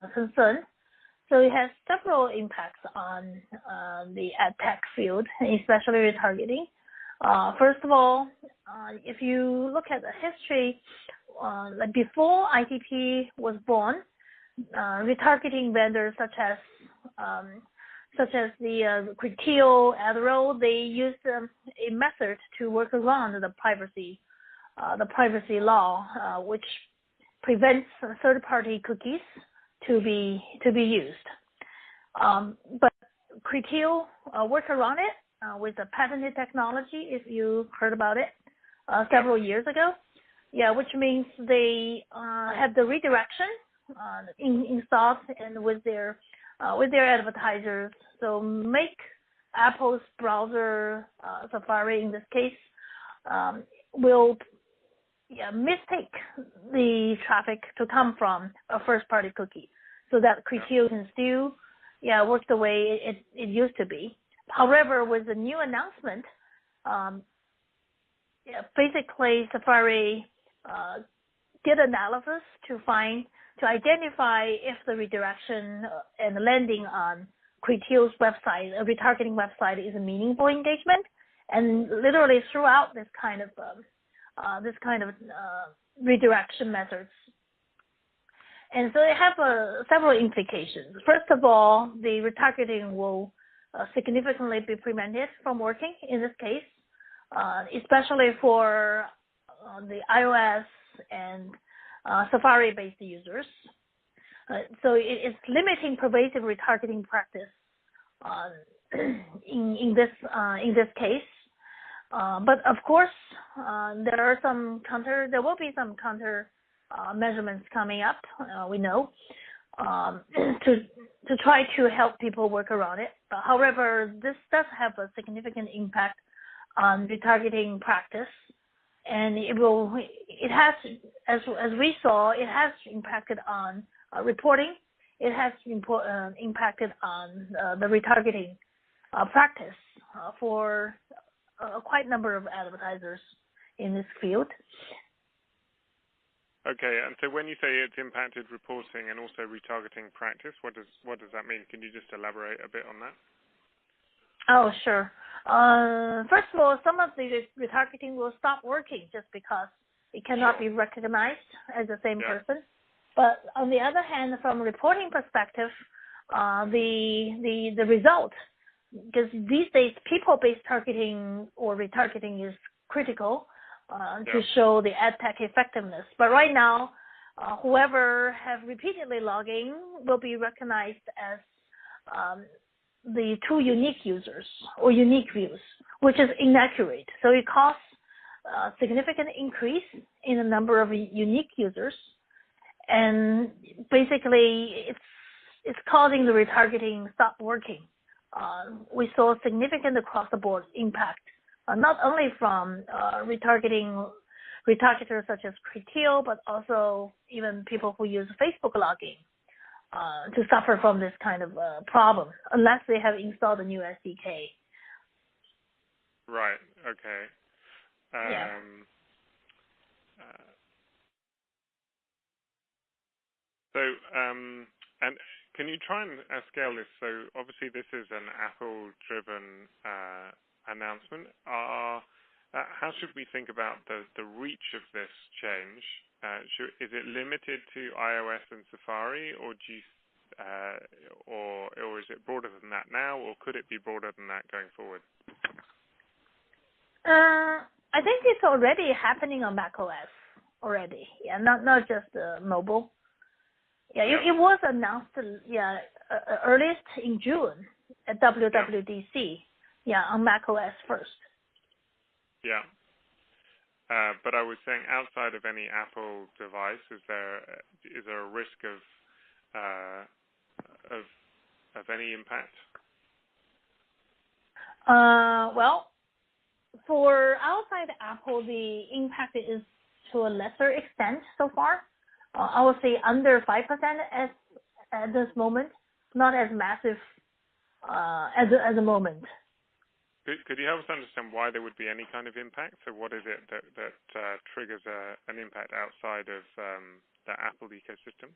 concern. So it has several impacts on the ad tech field, especially retargeting. First of all, if you look at the history, like before ITP was born, retargeting vendors such as the Criteo, Adderall, they used a method to work around the privacy law, which prevents third-party cookies to be used. But Criteo worked around it with a patented technology, if you heard about it, several years ago. Yeah, which means they have the redirection installed and with their advertisers. So make Apple's browser, Safari in this case, will mistake the traffic to come from a first-party cookie, so that Criteo can still work the way it used to be. However, with the new announcement, basically Safari did analysis to identify if the redirection and landing on Criteo's website, a retargeting website, is a meaningful engagement, and literally threw out this kind of redirection methods. And so they have several implications. First of all, the retargeting will significantly be prevented from working in this case, especially for the iOS and Safari-based users. So it's limiting pervasive retargeting practice in this case. But of course, there will be some counter measurements coming up. We know to try to help people work around it. However, this does have a significant impact on retargeting practice, and it has, as we saw, it has impacted on reporting. It has impacted on the retargeting practice for quite a number of advertisers in this field. Okay, and so when you say it's impacted reporting and also retargeting practice, what does that mean? Can you just elaborate a bit on that? Oh, sure. First of all, some of the retargeting will stop working just because it cannot be recognized as the same person. But on the other hand, from a reporting perspective, the result, because these days people-based targeting or retargeting is critical to show the ad tech effectiveness. But right now, whoever have repeatedly logged in will be recognized as the two unique users or unique views, which is inaccurate. So it causes a significant increase in the number of unique users, and basically it's causing the retargeting stop working. We saw significant across-the-board impact, not only from retargeters such as Criteo, but also even people who use Facebook login to suffer from this kind of problem, unless they have installed a new SDK. Right. Okay. And can you try and scale this? So obviously this is an Apple-driven announcement. How should we think about the reach of this change? Is it limited to iOS and Safari, or or is it broader than that now, or could it be broader than that going forward? I think it's already happening on macOS already. Yeah, not just mobile. Yeah, it was announced. Earliest in June at WWDC. Yeah, on macOS first. Yeah. But I was saying, outside of any Apple device, is there a risk of any impact? Well, for outside Apple, the impact is to a lesser extent so far. I would say under 5% at this moment, not as massive at the moment. Could you help us understand why there would be any kind of impact? So what is it that triggers an impact outside of the Apple ecosystem?